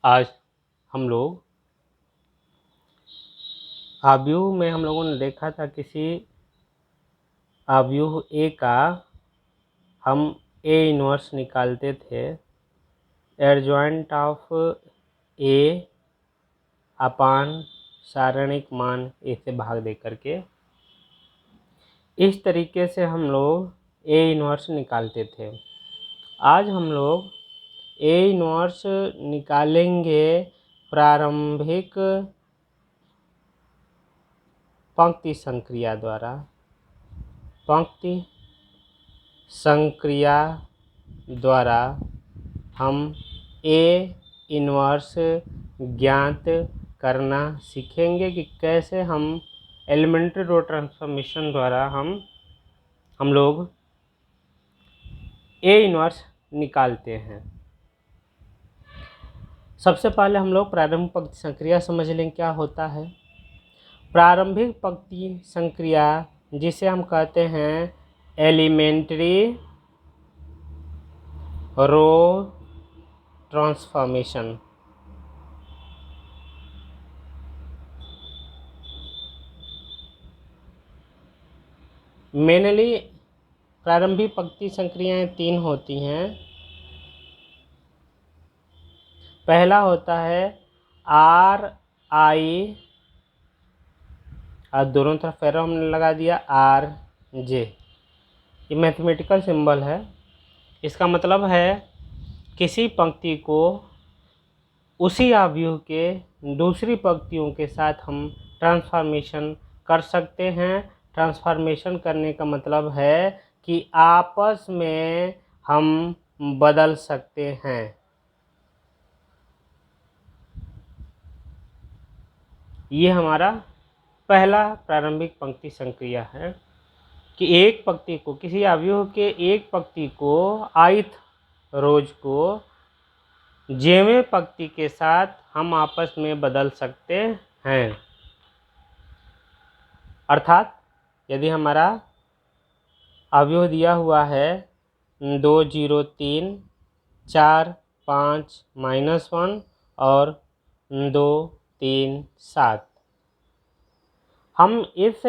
आज हम लोग आव्यूह में हम लोगों ने देखा था किसी आव्यूह ए का हम ए इनवर्स निकालते थे एडजॉइंट ऑफ ए अपान सारणिक मान ए से भाग दे करके। इस तरीके से हम लोग ए इनवर्स निकालते थे। आज हम लोग ए इनवर्स निकालेंगे प्रारंभिक पंक्ति संक्रिया द्वारा। पंक्ति संक्रिया द्वारा हम ए इनवर्स ज्ञात करना सीखेंगे कि कैसे हम एलिमेंट्री रो ट्रांसफॉर्मेशन द्वारा हम लोग ए इनवर्स निकालते हैं। सबसे पहले हम लोग प्रारंभिक पंक्ति संक्रिया समझ लें क्या होता है। प्रारंभिक पंक्ति संक्रिया जिसे हम कहते हैं एलिमेंट्री रो ट्रांसफॉर्मेशन। मेनली प्रारंभिक पंक्ति संक्रियाएं तीन होती हैं। पहला होता है आर आई और दोनों तरफ एरो हमने लगा दिया आर जे। ये मैथमेटिकल सिंबल है। इसका मतलब है किसी पंक्ति को उसी आव्यूह के दूसरी पंक्तियों के साथ हम ट्रांसफॉर्मेशन कर सकते हैं। ट्रांसफॉर्मेशन करने का मतलब है कि आपस में हम बदल सकते हैं। ये हमारा पहला प्रारंभिक पंक्ति संक्रिया है कि एक पंक्ति को किसी अवयव के एक पंक्ति को ith रोज को जेवें पंक्ति के साथ हम आपस में बदल सकते हैं। अर्थात यदि हमारा अवयव दिया हुआ है 2 0 3 4 5 -1 और 2 3 7, हम इस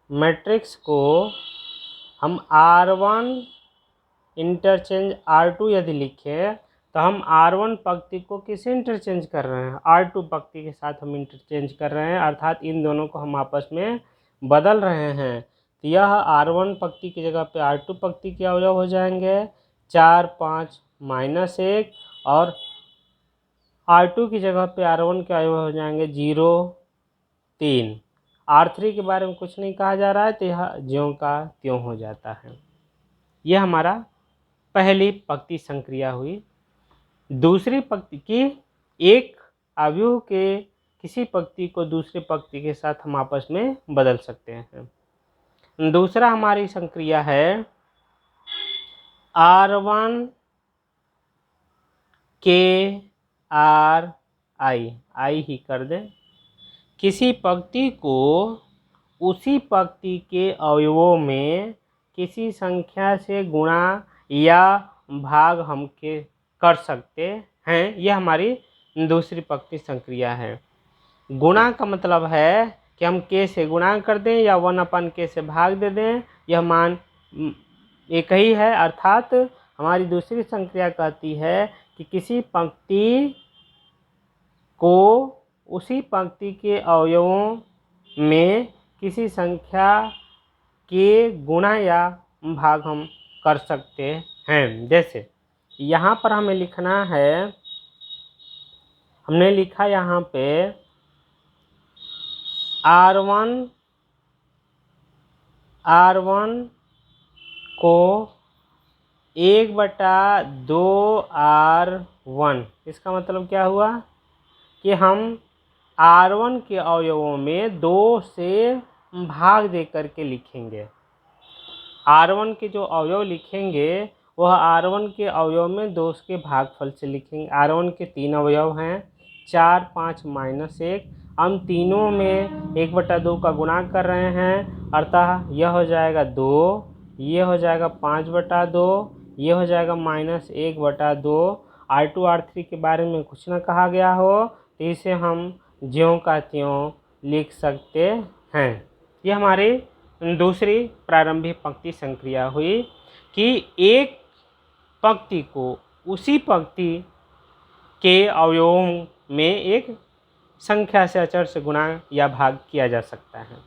मैट्रिक्स को हम R1 इंटरचेंज R2 यदि लिखें तो हम R1 पंक्ति को किसे इंटरचेंज कर रहे हैं? R2 पंक्ति के साथ हम इंटरचेंज कर रहे हैं। अर्थात इन दोनों को हम आपस में बदल रहे हैं। तो यह R1 पंक्ति की जगह पे R2 पंक्ति के अवयव हो जाएंगे 4 5 -1 और R2 की जगह पे R1 के अवयव हो जाएंगे 0 3। R3 के बारे में कुछ नहीं कहा जा रहा है तो यह ज्यों का त्यों हो जाता है। यह हमारा पहली पंक्ति संक्रिया हुई। दूसरी पंक्ति की एक अवयव के किसी पंक्ति को दूसरी पंक्ति के साथ हम आपस में बदल सकते हैं। दूसरा हमारी संक्रिया है R1 के R आई ही कर दें। किसी पंक्ति को उसी पंक्ति के अवयवों में किसी संख्या से गुणा या भाग हम कर सकते हैं। यह हमारी दूसरी पंक्ति संक्रिया है। गुणा का मतलब है कि हम k से गुणा कर दें या 1/k से भाग दे दें। यह मान एक ही है। अर्थात हमारी दूसरी संक्रिया कहती है कि किसी पंक्ति को उसी पंक्ति के अवयवों में किसी संख्या के गुणा या भाग हम कर सकते हैं। जैसे यहाँ पर हमें लिखना है, हमने लिखा यहाँ पे R1 को 1/2 R1। इसका मतलब क्या हुआ कि हम R1 के अवयवों में 2 से भाग दे करके लिखेंगे। R1 के जो अवयव लिखेंगे वह R1 के अवयव में 2 के भागफल से लिखेंगे। R1 के 3 अवयव हैं 4 5 -1। हम तीनों में 1/2 का गुणा कर रहे हैं। अर्थात यह हो जाएगा 2, ये हो जाएगा 5/2, ये हो जाएगा -1/2 R2 R3 के बारे में कुछ ना कहा गया हो तो इसे हम ज्यों का त्यों लिख सकते हैं। ये हमारी दूसरी प्रारंभिक पंक्ति संक्रिया हुई कि एक पंक्ति को उसी पंक्ति के अवयवों में एक संख्या से अचर से गुणा या भाग किया जा सकता है।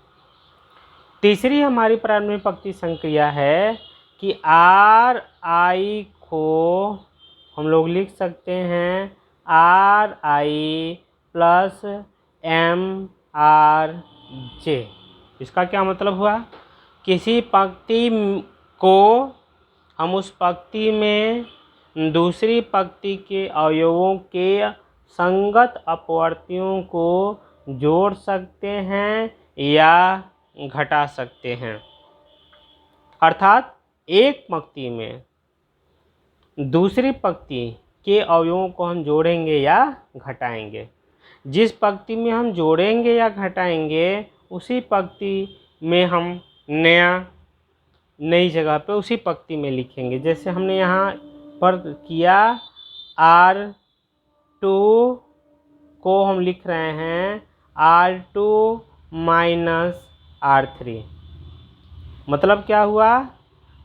तीसरी हमारी प्रारंभिक पंक्ति संक्रिया है कि आर आई को हम लोग लिख सकते हैं R I plus M R J. इसका क्या मतलब हुआ? किसी पंक्ति को हम उस पंक्ति में दूसरी पंक्ति के अवयवों के संगत अपवर्तियों को जोड़ सकते हैं या घटा सकते हैं। अर्थात एक पंक्ति में दूसरी पंक्ति के अवयवों को हम जोड़ेंगे या घटाएंगे। जिस पंक्ति में हम जोड़ेंगे या घटाएंगे उसी पंक्ति में हम नई जगह पे उसी पंक्ति में लिखेंगे। जैसे हमने यहाँ पर किया R2 को हम लिख रहे हैं R2 माइनस R3। मतलब क्या हुआ?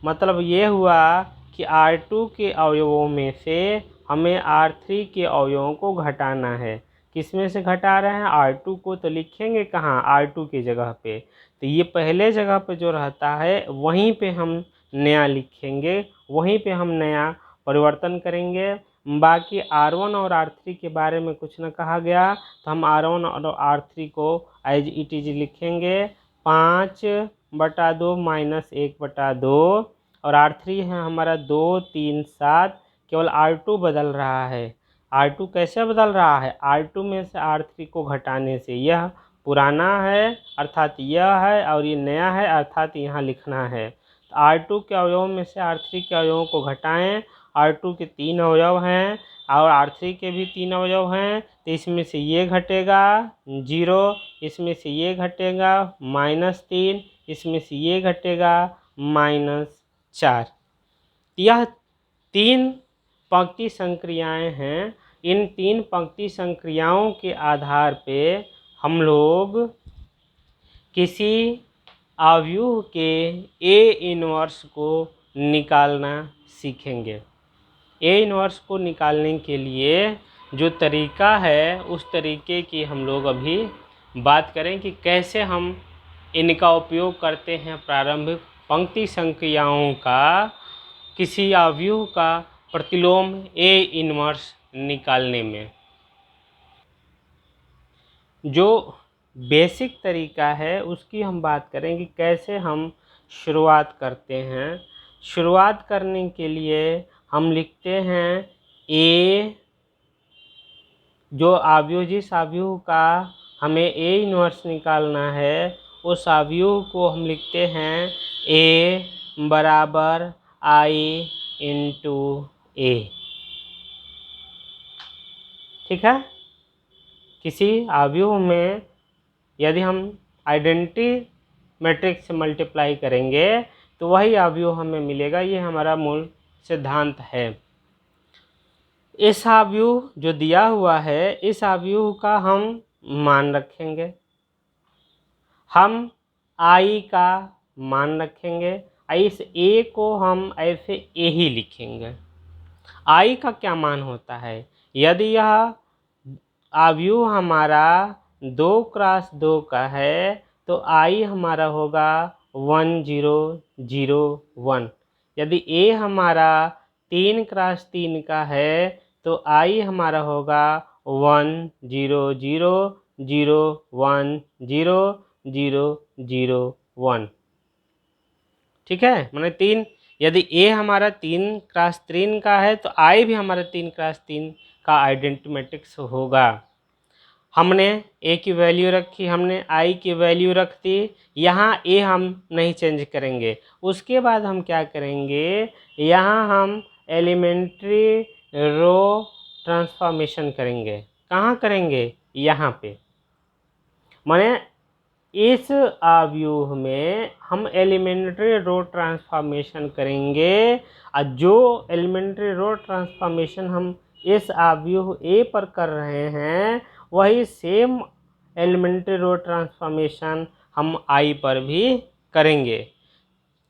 मतलब ये हुआ कि R2 के अवयवों में से हमें R3 के अवयवों को घटाना है। किस में से घटा रहे हैं? R2 को तो लिखेंगे कहाँ? R2 की जगह पे। तो ये पहले जगह पे जो रहता है वहीं पे हम नया लिखेंगे, वहीं पे हम नया परिवर्तन करेंगे। बाकी R1 और R3 के बारे में कुछ न कहा गया तो हम R1 और R3 को एज इट इज लिखेंगे 5/2 माइनस 1/2 और R3 है हमारा 2 3 7। केवल R2 बदल रहा है। R2 कैसे बदल रहा है? R2 में से R3 को घटाने से। यह पुराना है अर्थात यह है और ये नया है अर्थात यहाँ लिखना है। तो R2 के अवयव में से R3 के अवयवों को घटाएं। R2 के 3 अवयव हैं और R3 के भी 3 अवयव हैं। तो इसमें से ये घटेगा 0, इसमें से ये घटेगा -3, इसमें से ये घटेगा -4। यह 3 पंक्ति संक्रियाएं हैं। इन 3 पंक्ति संक्रियाओं के आधार पे हम लोग किसी अवयव के A इन्वर्स को निकालना सीखेंगे। A इन्वर्स को निकालने के लिए जो तरीका है उस तरीके की हम लोग अभी बात करें कि कैसे हम इनका उपयोग करते हैं प्रारंभिक पंक्ति संक्रियाओं का किसी अवयव का प्रतिलोम A इन्वर्स निकालने में। जो बेसिक तरीका है उसकी हम बात करें कि कैसे हम शुरुआत करते हैं। शुरुआत करने के लिए हम लिखते हैं A, जो अवयव जिस अवयव का हमें A इन्वर्स निकालना है उस अवयव को हम लिखते हैं A बराबर I इंटू A। ठीक है? किसी अवयव में यदि हम आइडेंटिटी मैट्रिक्स से मल्टीप्लाई करेंगे तो वही अवयव हमें मिलेगा। ये हमारा मूल सिद्धांत है। इस अवयव जो दिया हुआ है इस अवयव का हम मान रखेंगे। हम I का मान रखेंगे। इस A को हम ऐसे A ही लिखेंगे। I का क्या मान होता है? यदि यह अवयव हमारा 2 × 2 का है तो I हमारा होगा 1 0 0 1। यदि A हमारा 3 × 3 का है तो I हमारा होगा 1 0 0 0 1 0 0 0 1। ठीक है? माने 3। यदि A हमारा 3 × 3 का है तो I भी हमारा 3 × 3 का आइडेंटिटी मैट्रिक्स होगा। हमने A की वैल्यू रखी, हमने I की वैल्यू रख दी। यहाँ A हम नहीं चेंज करेंगे। उसके बाद हम क्या करेंगे? यहाँ हम एलिमेंट्री रो ट्रांसफॉर्मेशन करेंगे। कहाँ करेंगे? यहाँ पे। माने इस आव्यूह में हम एलिमेंट्री रो ट्रांसफॉर्मेशन करेंगे और जो एलिमेंट्री रो ट्रांसफॉर्मेशन हम इस आव्यूह ए पर कर रहे हैं वही सेम एलिमेंट्री रो ट्रांसफॉर्मेशन हम आई पर भी करेंगे।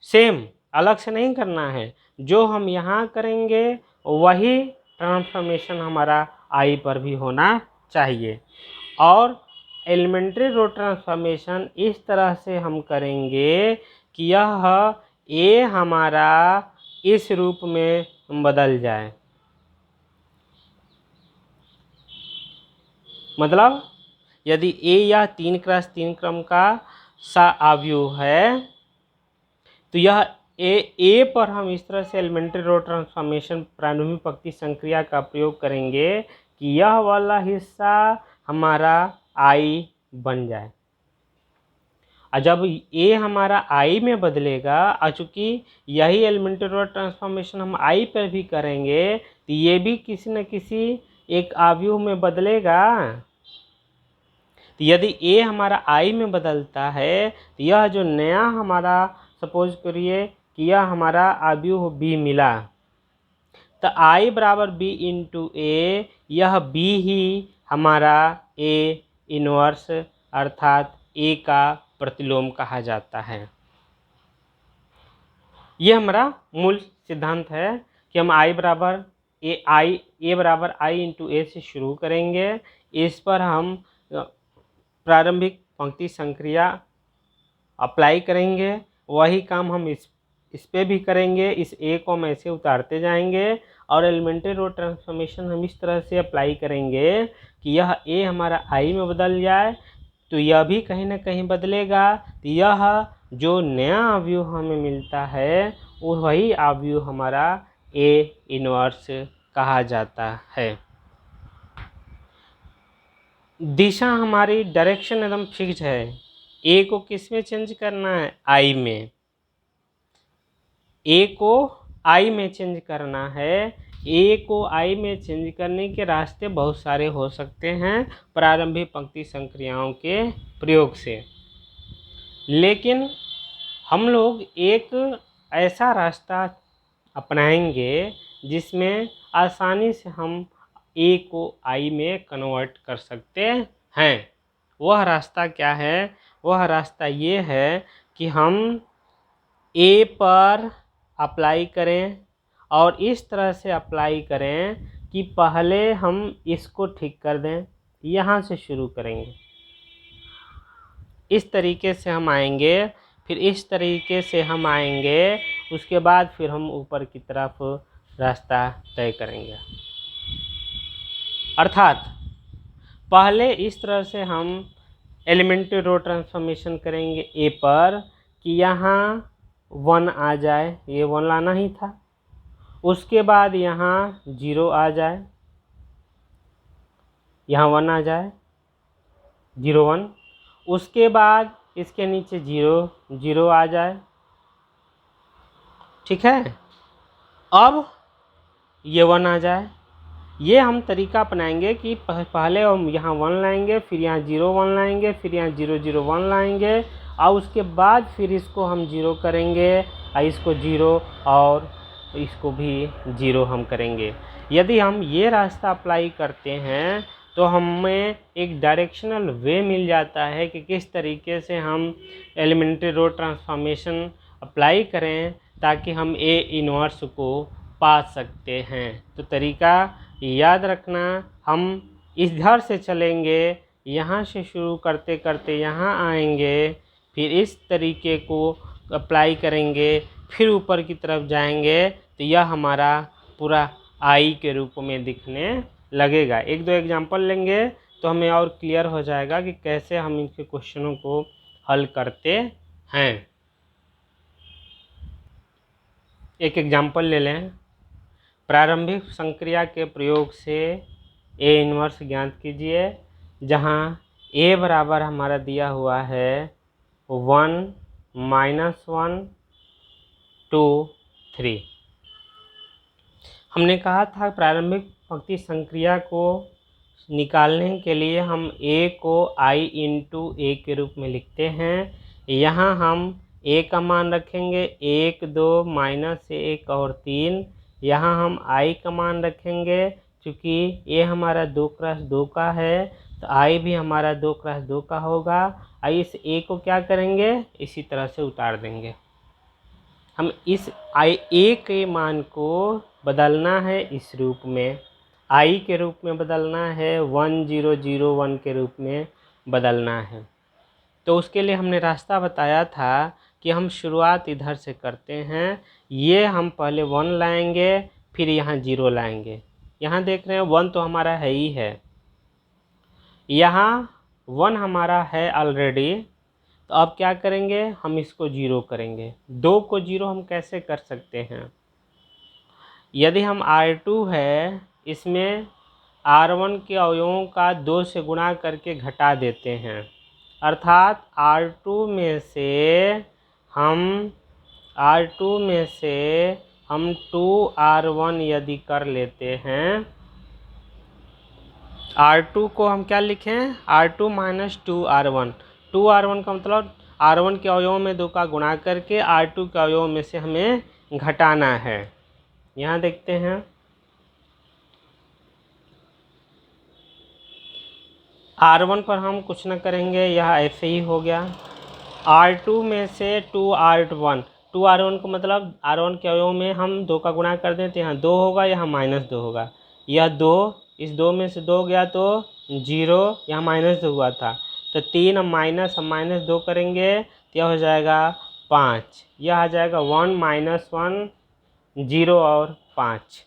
सेम, अलग से नहीं करना है, जो हम यहाँ करेंगे वही ट्रांसफॉर्मेशन हमारा आई पर भी होना चाहिए। और एलिमेंट्री रो ट्रांसफॉर्मेशन इस तरह से हम करेंगे कि यह ए हमारा इस रूप में बदल जाए। मतलब यदि ए यह 3x3 क्रम का सा आव्यूह है तो यह ए पर हम इस तरह से एलिमेंट्री रो ट्रांसफॉर्मेशन प्रारंभिक पंक्ति संक्रिया का प्रयोग करेंगे कि यह वाला हिस्सा हमारा आई बन जाए। और जब ए हमारा आई में बदलेगा और चूँकि यही एलिमेंट्री रो ट्रांसफॉर्मेशन हम आई पर भी करेंगे तो ये भी किसी न किसी एक आव्यूह में बदलेगा। तो यदि ए हमारा आई में बदलता है तो यह जो नया हमारा सपोज करिए कि यह हमारा आव्यूह बी मिला तो आई बराबर बी इंटू ए, यह बी ही हमारा ए इनवर्स अर्थात ए का प्रतिलोम कहा जाता है। यह हमारा मूल सिद्धांत है कि हम ए बराबर आई इंटू ए से शुरू करेंगे। इस पर हम प्रारंभिक पंक्ति संक्रिया अप्लाई करेंगे, वही काम हम इस पे भी करेंगे। इस ए को हम ऐसे उतारते जाएंगे और एलिमेंट्री रो ट्रांसफॉर्मेशन हम इस तरह से अप्लाई करेंगे कि यह ए हमारा आई में बदल जाए तो यह भी कहीं ना कहीं बदलेगा। तो यह जो नया आव्यूह हमें मिलता है वही आव्यूह हमारा ए इनवर्स कहा जाता है। दिशा हमारी डायरेक्शन एकदम फिक्स है। ए को किस में चेंज करना है? आई में। ए को आई में चेंज करना है। ए को आई में चेंज करने के रास्ते बहुत सारे हो सकते हैं प्रारंभिक पंक्ति संक्रियाओं के प्रयोग से, लेकिन हम लोग एक ऐसा रास्ता अपनाएंगे जिसमें आसानी से हम ए को आई में कन्वर्ट कर सकते हैं। वह रास्ता क्या है? वह रास्ता ये है कि हम ए पर अप्लाई करें और इस तरह से अप्लाई करें कि पहले हम इसको ठीक कर दें। यहाँ से शुरू करेंगे, इस तरीके से हम आएंगे, फिर इस तरीके से हम आएंगे, उसके बाद फिर हम ऊपर की तरफ रास्ता तय करेंगे। अर्थात पहले इस तरह से हम एलिमेंट्री रो ट्रांसफॉर्मेशन करेंगे ए पर कि यहाँ 1 आ जाए, ये 1 लाना ही था। उसके बाद यहाँ 0 आ जाए, यहाँ 1 आ जाए, 0 1। उसके बाद इसके नीचे 0 0 आ जाए, ठीक है। अब ये 1 आ जाए। ये हम तरीका अपनाएंगे कि पहले हम यहाँ 1 लाएंगे, फिर यहाँ 0 1 लाएंगे, फिर यहाँ 0 0 1 लाएंगे और उसके बाद फिर इसको हम 0 करेंगे और इसको 0 और इसको भी 0 हम करेंगे। यदि हम ये रास्ता अप्लाई करते हैं तो हमें एक डायरेक्शनल वे मिल जाता है कि किस तरीके से हम एलिमेंट्री रो ट्रांसफॉर्मेशन अप्लाई करें ताकि हम ए इनवर्स को पा सकते हैं। तो तरीका याद रखना, हम इधर से चलेंगे, यहाँ से शुरू करते करते यहाँ आएंगे, फिर इस तरीके को अप्लाई करेंगे, फिर ऊपर की तरफ जाएंगे तो यह हमारा पूरा आई के रूप में दिखने लगेगा। एक दो एग्जांपल लेंगे तो हमें और क्लियर हो जाएगा कि कैसे हम इनके क्वेश्चनों को हल करते हैं। एक एग्जांपल ले लें। प्रारंभिक संक्रिया के प्रयोग से ए इनवर्स ज्ञात कीजिए, जहाँ ए बराबर हमारा दिया हुआ है 1 -1 2 3। हमने कहा था प्रारंभिक पंक्ति संक्रिया को निकालने के लिए हम a को i इंटू ए के रूप में लिखते हैं। यहाँ हम a का मान रखेंगे 1, 2, -1 और 3। यहाँ हम i का मान रखेंगे, चूँकि a हमारा 2x2 का है तो i भी हमारा 2x2 का होगा। आई इस a को क्या करेंगे, इसी तरह से उतार देंगे। हम इस a के मान को बदलना है इस रूप में, i के रूप में बदलना है, 1001 के रूप में बदलना है। तो उसके लिए हमने रास्ता बताया था कि हम शुरुआत इधर से करते हैं। ये हम पहले 1 लाएंगे, फिर यहाँ 0 लाएंगे। यहाँ देख रहे हैं 1 तो हमारा है ही है, यहाँ 1 हमारा है ऑलरेडी। तो अब क्या करेंगे, हम इसको 0 करेंगे। 2 को 0 हम कैसे कर सकते हैं, यदि हम R2 है, इसमें R1 के अवयवों का 2 से गुणा करके घटा देते हैं, अर्थात R2 में से हम 2R1 यदि कर लेते हैं, R2 को हम क्या लिखें, R2 - 2R1। 2R1 का मतलब R1 के अवयवों में 2 का गुणा करके R2 के अवयवों में से हमें घटाना है। यहाँ देखते हैं R1 पर हम कुछ न करेंगे, यह ऐसे ही हो गया। R2 में से 2R1 का मतलब R1 के अवयवों में हम 2 का गुणा कर दें तो यहाँ 2 होगा, यहाँ -2 होगा। यह 2, इस 2 में से 2 गया तो 0, यहाँ -2 हुआ था तो 3, हम -2 करेंगे तो यह हो जाएगा 5। यह आ जाएगा 1 - 1 0 और 5।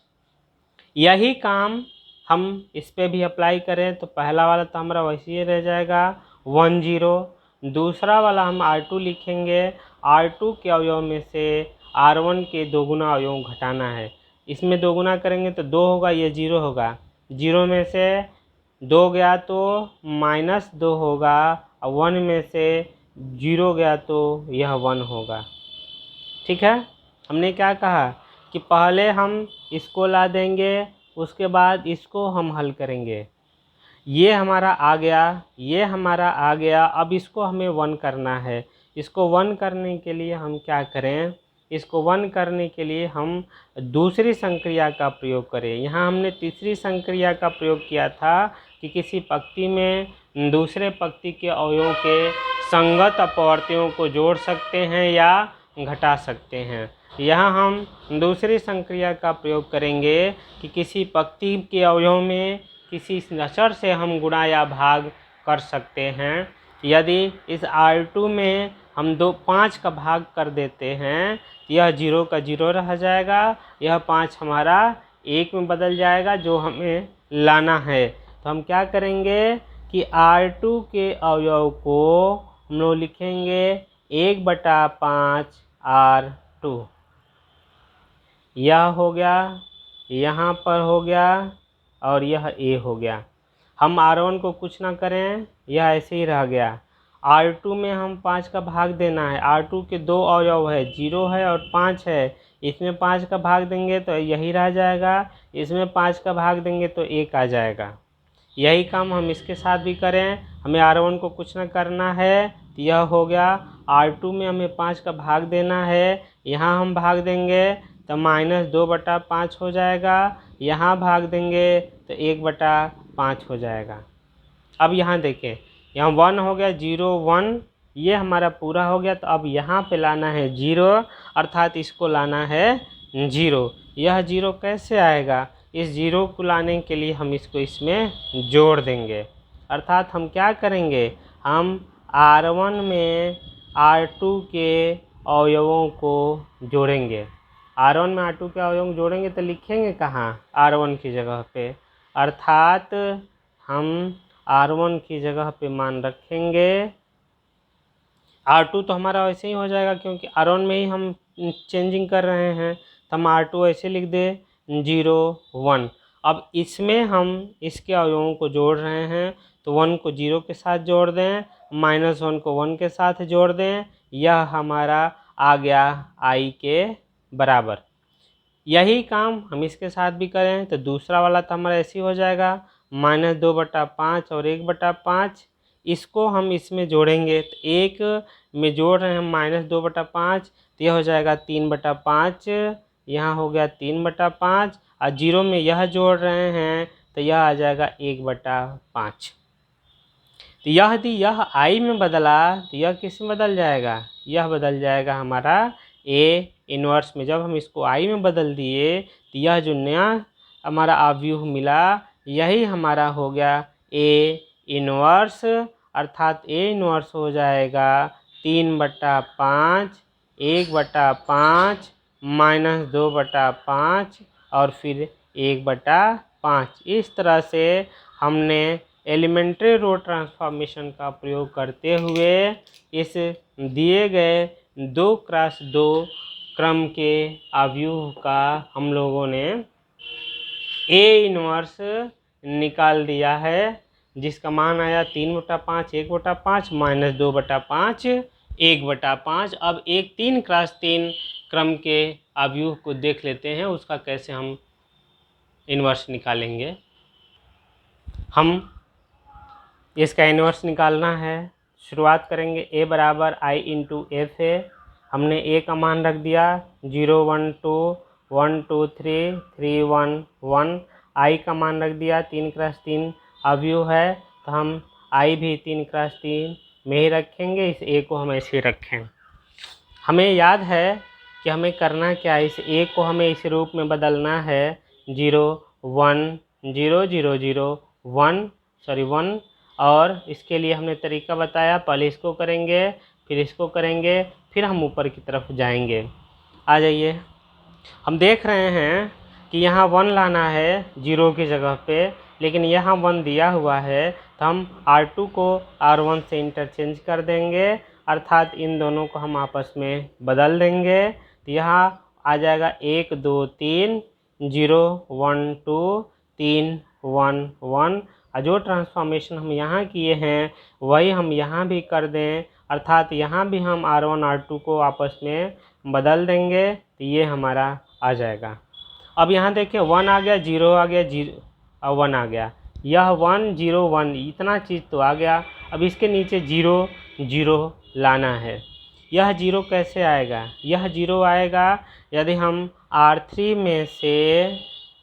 यही काम हम इस पे भी अप्लाई करें तो पहला वाला तो हमारा वैसे ही रह जाएगा 1 0। दूसरा वाला हम R2 लिखेंगे, R2 के अवयव में से R1 के 2 गुना अवयव घटाना है। इसमें 2 गुना करेंगे तो 2 होगा, ये 0 होगा। 0 में से 2 गया तो -2 होगा, और 1 में से 0 गया तो यह 1 होगा। ठीक है, हमने क्या कहा कि पहले हम इसको ला देंगे, उसके बाद इसको हम हल करेंगे। ये हमारा आ गया, ये हमारा आ गया। अब इसको हमें 1 करना है। इसको 1 करने के लिए हम क्या करें, इसको 1 करने के लिए हम दूसरी संक्रिया का प्रयोग करें। यहाँ हमने तीसरी संक्रिया का प्रयोग किया था कि किसी पंक्ति में दूसरे पंक्ति के अवयवों के संगत अपवर्तियों को जोड़ सकते हैं या घटा सकते हैं। यहाँ हम दूसरी संक्रिया का प्रयोग करेंगे कि किसी पंक्ति के अवयव में किसी अचर से हम गुणा या भाग कर सकते हैं। यदि इस R2 में हम 5 का भाग कर देते हैं, यह 0 का 0 रह जाएगा, यह 5 हमारा 1 में बदल जाएगा जो हमें लाना है। तो हम क्या करेंगे कि R2 के अवयव को हम लोग लिखेंगे 1/5 R2। यह हो गया, यहाँ पर हो गया और यह A हो गया। हम R1 को कुछ ना करें, यह ऐसे ही रह गया। R2 में हम 5 का भाग देना है। R2 के 2 अवयव है, 0 है और 5 है। इसमें 5 का भाग देंगे तो यही रह जाएगा, इसमें 5 का भाग देंगे तो 1 आ जाएगा। यही काम हम इसके साथ भी करें। हमें R1 को कुछ ना करना है, तो यह हो गया। R2 में हमें 5 का भाग देना है, यहाँ हम भाग देंगे तो -2/5 हो जाएगा। यहाँ भाग देंगे तो 1/5 हो जाएगा। अब यहाँ देखें, यहाँ 1 हो गया, 0 1, ये हमारा पूरा हो गया। तो अब यहाँ पे लाना है 0, अर्थात इसको लाना है 0। यह 0 कैसे आएगा, इस 0 को लाने के लिए हम इसको इसमें जोड़ देंगे। अर्थात हम क्या करेंगे, हम R1 में R2 के अवयवों को जोड़ेंगे। R1 में R2 के अवयव जोड़ेंगे तो लिखेंगे कहाँ, R1 की जगह पे। अर्थात हम R1 की जगह पे मान रखेंगे, R2 तो हमारा वैसे ही हो जाएगा क्योंकि R1 में ही हम चेंजिंग कर रहे हैं। तो हम R2 ऐसे लिख दे 0 1। अब इसमें हम इसके अवयवों को जोड़ रहे हैं, तो 1 को 0 के साथ जोड़ दें, -1 को 1 के साथ जोड़ दें, यह हमारा आ गया I के बराबर। यही काम हम इसके साथ भी करें तो दूसरा वाला तो हमारा ऐसे ही हो जाएगा, -2/5 और 1/5, इसको हम इसमें जोड़ेंगे तो एक में जोड़ रहे हैं हम -2/5, तो यह हो जाएगा 3/5, यहाँ हो गया 3/5 और 0 में यह जोड़ रहे हैं तो यह आ जाएगा 1/5। तो यदि यह आई में बदला तो यह किस में बदल जाएगा, यह बदल जाएगा हमारा ए इन्वर्स में। जब हम इसको आई में बदल दिए तो यह जो नया हमारा अवयव मिला यही हमारा हो गया ए इन्वर्स, अर्थात ए इन्वर्स हो जाएगा 3/5, 1/5 -2/5 और फिर 1/5। इस तरह से हमने एलिमेंट्री रो ट्रांसफॉर्मेशन का प्रयोग करते हुए इस दिए गए 2x2 क्रम के अवयव का हम लोगों ने ए इन्वर्स निकाल दिया है, जिसका मान आया 3/5, 1/5 -2/5, 1/5। अब एक 3x3 क्रम के अवयव को देख लेते हैं, उसका कैसे हम इन्वर्स निकालेंगे। हम इसका इन्वर्स निकालना है, शुरुआत करेंगे a बराबर i इंटू एफ है। हमने a का मान रख दिया 0 1 2 1 2 3 3 1 1, i का मान रख दिया 3x3 अवयव है तो हम i भी 3x3 में ही रखेंगे, इस a को हम ऐसे रखें। हमें याद है कि हमें करना क्या है, इस a को हमें इस रूप में बदलना है 0 1 0 0 0 1 और इसके लिए हमने तरीका बताया, पहले इसको करेंगे फिर इसको करेंगे फिर हम ऊपर की तरफ जाएंगे। आ जाइए, हम देख रहे हैं कि यहाँ 1 लाना है 0 की जगह पे, लेकिन यहाँ 1 दिया हुआ है तो हम R2 को R1 से इंटरचेंज कर देंगे, अर्थात इन दोनों को हम आपस में बदल देंगे। तो यहाँ आ जाएगा 1 2 3 0 1 2 3 1 1, और जो ट्रांसफॉर्मेशन हम यहाँ किए हैं वही हम यहाँ भी कर दें, अर्थात यहाँ भी हम R1 R2 को आपस में बदल देंगे तो ये हमारा आ जाएगा। अब यहाँ देखिए 1 आ गया, 0 आ गया, 0 और 1 आ गया, यह 1 0 1 इतना चीज़ तो आ गया। अब इसके नीचे 0 0 लाना है। यह 0 कैसे आएगा, यह 0 आएगा यदि हम R3 में से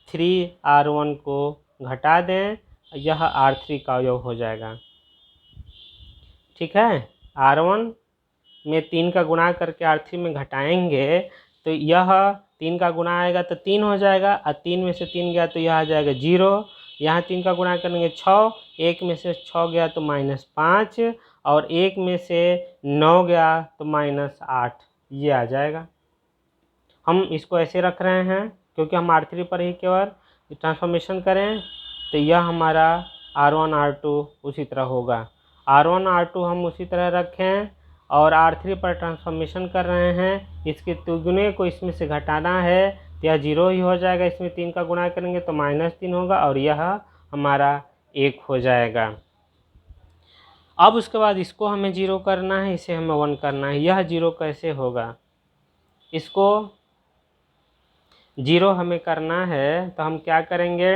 3R1 को घटा दें, यह R3 का अवयव हो जाएगा। ठीक है, R1 में 3 का गुणा करके R3 में घटाएंगे तो यह 3 का गुणा आएगा तो 3 हो जाएगा, और 3 में से 3 गया तो यह आ जाएगा 0। यहाँ 3 का गुणा करेंगे 6, 1 में से 6 गया तो -5 और 1 में से 9 गया तो -8, ये आ जाएगा। हम इसको ऐसे रख रहे हैं क्योंकि हम R3 पर ही केवल ट्रांसफॉर्मेशन करें, तो यह हमारा R1 R2 उसी तरह होगा। R1 R2 हम उसी तरह रखें और R3 पर ट्रांसफॉर्मेशन कर रहे हैं, इसके दुगुने को इसमें से घटाना है तो यह 0 ही हो जाएगा, इसमें 3 का गुणा करेंगे तो -3 होगा और यह हमारा 1 हो जाएगा। अब उसके बाद इसको हमें 0 करना है, इसे हमें 1 करना है। यह 0 कैसे होगा, इसको 0 हमें करना है तो हम क्या करेंगे,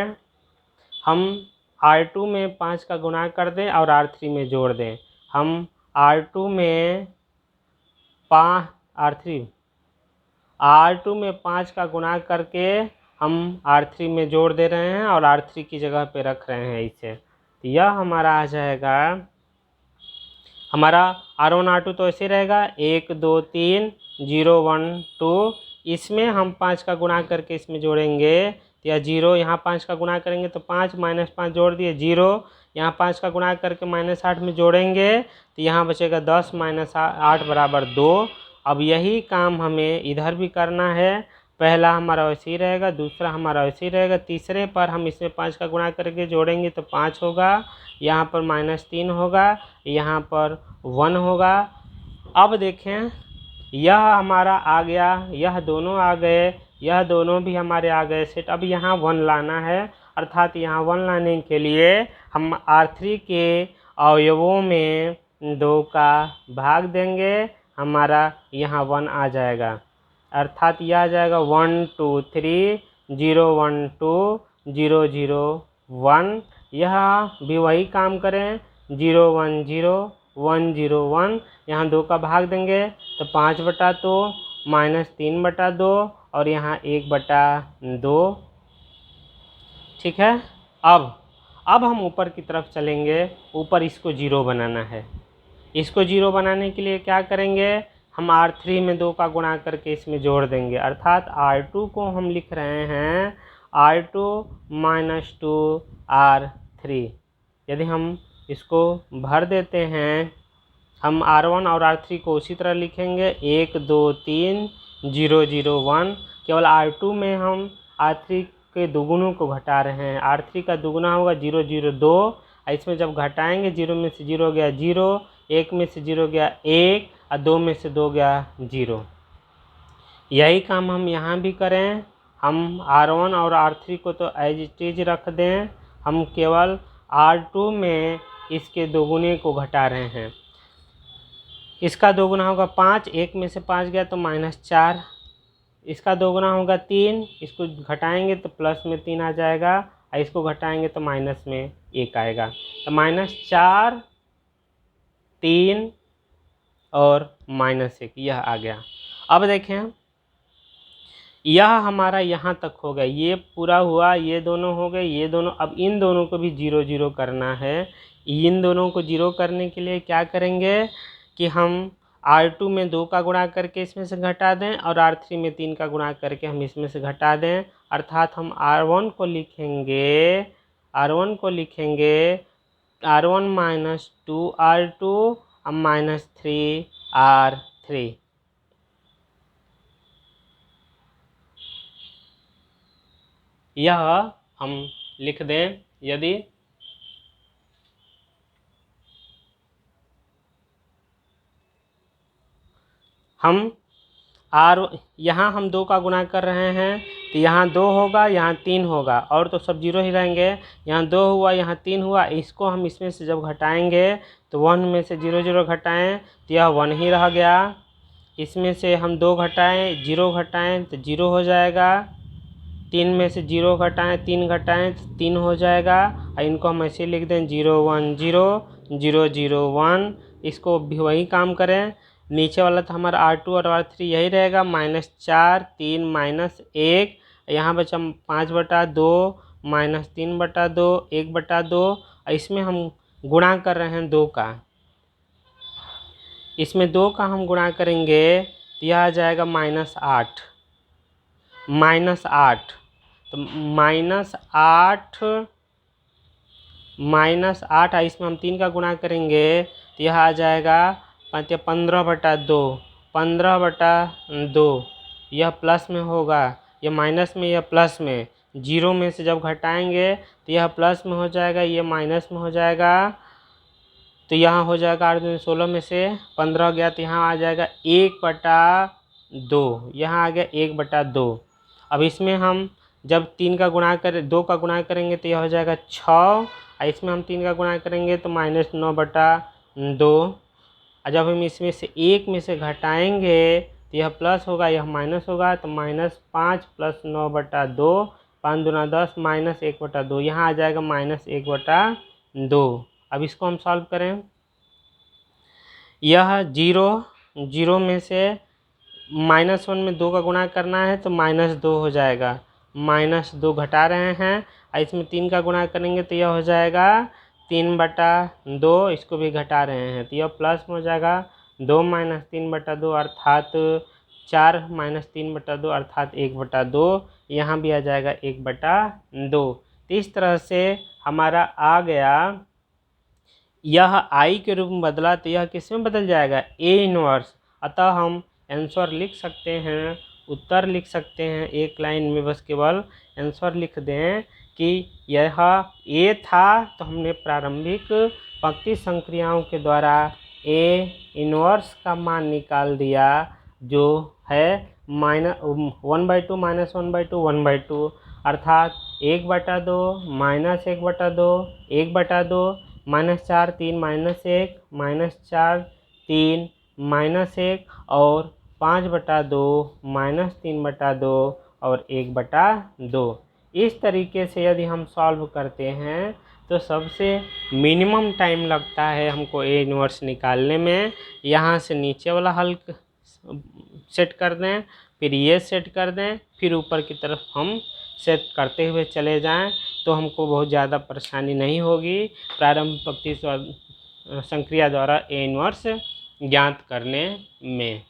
हम R2 में 5 का गुणा कर दें और R3 में जोड़ दें। हम R2 में 5 का गुणा करके हम R3 में जोड़ दे रहे हैं और R3 की जगह पे रख रहे हैं इसे, तो यह हमारा आ जाएगा, हमारा R1 R2 तो ऐसे रहेगा 1 2 3 0 1 2, इसमें हम 5 का गुणा करके इसमें जोड़ेंगे तो यह 0, यहाँ 5 का गुणा करेंगे तो 5 -5 जोड़ दिए 0, यहाँ 5 का गुणा करके -8 में जोड़ेंगे तो यहाँ बचेगा 10 -8 बराबर 2। अब यही काम हमें इधर भी करना है, पहला हमारा वैसे ही रहेगा, दूसरा हमारा वैसे ही रहेगा, तीसरे पर हम इसमें 5 का गुणा करके जोड़ेंगे तो 5 होगा, यहाँ पर -3 होगा, यहाँ पर 1 होगा। अब देखें यह हमारा आ गया, यह दोनों आ गए, यह दोनों भी हमारे आ गए सेट। अब यहाँ 1 लाना है, अर्थात यहाँ 1 लाने के लिए हम R3 के अवयवों में 2 का भाग देंगे, हमारा यहाँ 1 आ जाएगा, अर्थात यह आ जाएगा 1 2 3 0 1 2 0 0 1, यह भी वही काम करें, 0 1 0 1 0 1, यहाँ 2 का भाग देंगे तो 5/2 -3/2 और यहाँ 1/2। ठीक है। अब हम ऊपर की तरफ चलेंगे, ऊपर इसको 0 बनाना है। इसको 0 बनाने के लिए क्या करेंगे, हम R3 में 2 का गुणा करके इसमें जोड़ देंगे, अर्थात R2 को हम लिख रहे हैं R2 - 2 R3। यदि हम इसको भर देते हैं, हम R1 और R3 को उसी तरह लिखेंगे, 1 2 3 0 0 1। केवल R2 में हम R3 के दुगुनों को घटा रहे हैं, R3 का दुगुना होगा 0 0 2, इसमें जब घटाएंगे 0 में से 0 गया 0, 1 में से 0 गया 1 और 2 में से 2 गया 0। यही काम हम यहाँ भी करें। हम R1 और R3 को तो एज इट इज रख दें, हम केवल R2 में इसके दोगुने को घटा रहे हैं। इसका दोगुना होगा 5, 1 में से 5 गया तो -4, इसका दोगुना होगा 3, इसको घटाएंगे तो प्लस में 3 आ जाएगा और इसको घटाएंगे तो माइनस में 1 आएगा, तो -4 3 और -1 यह आ गया। अब देखें, यह हमारा यहाँ तक हो गया, ये पूरा हुआ, ये दोनों हो गए, ये दोनों। अब इन दोनों को भी 0 0 करना है। इन दोनों को 0 करने के लिए क्या करेंगे कि हम R2 में 2 का गुणा करके इसमें से घटा दें और R3 में 3 का गुणा करके हम इसमें से घटा दें, अर्थात हम R1 को लिखेंगे R1 - 2 R2 और -3 R3। यह हम लिख दें। यदि हम यहाँ हम 2 का गुणा कर रहे हैं तो यहाँ 2 होगा, यहाँ 3 होगा, और तो सब 0 ही रहेंगे। यहाँ 2 हुआ, यहाँ 3 हुआ, इसको हम इसमें से जब घटाएंगे तो 1 में से 0 0 घटाएं तो यह 1 ही रह गया। इसमें से हम 2 घटाएं, 0 घटाएं तो 0 हो जाएगा। 3 में से 0 घटाएं, 3 घटाएं तो 3 हो जाएगा, और इनको हम ऐसे लिख दें 0 1 0 0 0 1। इसको भी वही काम करें। नीचे वाला तो हमारा R2 और R3 यही रहेगा, -4 3 -1, यहाँ बचा 5/2 -3/2 1/2, और इसमें हम गुणा कर रहे हैं 2 का। इसमें 2 का हम गुणा करेंगे तो यह आ जाएगा -8 तो -8 इसमें हम 3 का गुणा करेंगे तो यह आ जाएगा 15/2। यह प्लस में होगा, यह माइनस में, यह प्लस में। 0 में से जब घटाएंगे तो यह प्लस में हो जाएगा, यह माइनस में हो जाएगा, तो यहाँ हो जाएगा 8 दूनी 16 में से 15 गया तो यहाँ आ जाएगा 1/2, यहाँ आ गया 1/2। अब इसमें हम जब 2 का गुणा करेंगे तो यह हो जाएगा 6, और इसमें हम 3 का गुणा करेंगे तो -9/2, और जब हम इसमें से 1 में से घटाएंगे तो यह प्लस होगा, यह माइनस होगा, तो -5 + 9/2, 5 दूना 10 -1/2, यहाँ आ जाएगा -1/2। अब इसको हम सॉल्व करें। यह 0 में से -1 में 2 का गुणा करना है तो -2 हो जाएगा, -2 घटा रहे हैं, और इसमें 3 का गुणा करेंगे तो यह हो जाएगा 3/2, इसको भी घटा रहे हैं तो यह प्लस में हो जाएगा, 2 - 3/2 अर्थात 4 - 3/2 अर्थात 1/2, यहाँ भी आ जाएगा 1/2। तो इस तरह से हमारा आ गया। यह आई के रूप में बदला तो यह किस में बदल जाएगा, A 1। अतः हम आंसर लिख सकते हैं, उत्तर लिख सकते हैं, एक लाइन में बस केवल आंसर लिख दें कि यह A था, तो हमने प्रारंभिक पंक्ति संक्रियाओं के द्वारा A 1 का मान निकाल दिया, जो है -1/2 -1/2 1/2, अर्थात 1/2 -1/2 1/2 -4 3 -1 -4 3 -1 और 5/2 -3/2 और 1/2। इस तरीके से यदि हम सॉल्व करते हैं तो सबसे मिनिमम टाइम लगता है हमको ए इन्वर्स निकालने में। यहाँ से नीचे वाला हल सेट कर दें, फिर ये सेट कर दें, फिर ऊपर की तरफ हम सेट करते हुए चले जाएं, तो हमको बहुत ज़्यादा परेशानी नहीं होगी प्रारंभ पंक्ति संक्रिया द्वारा ए इन्वर्स ज्ञात करने में।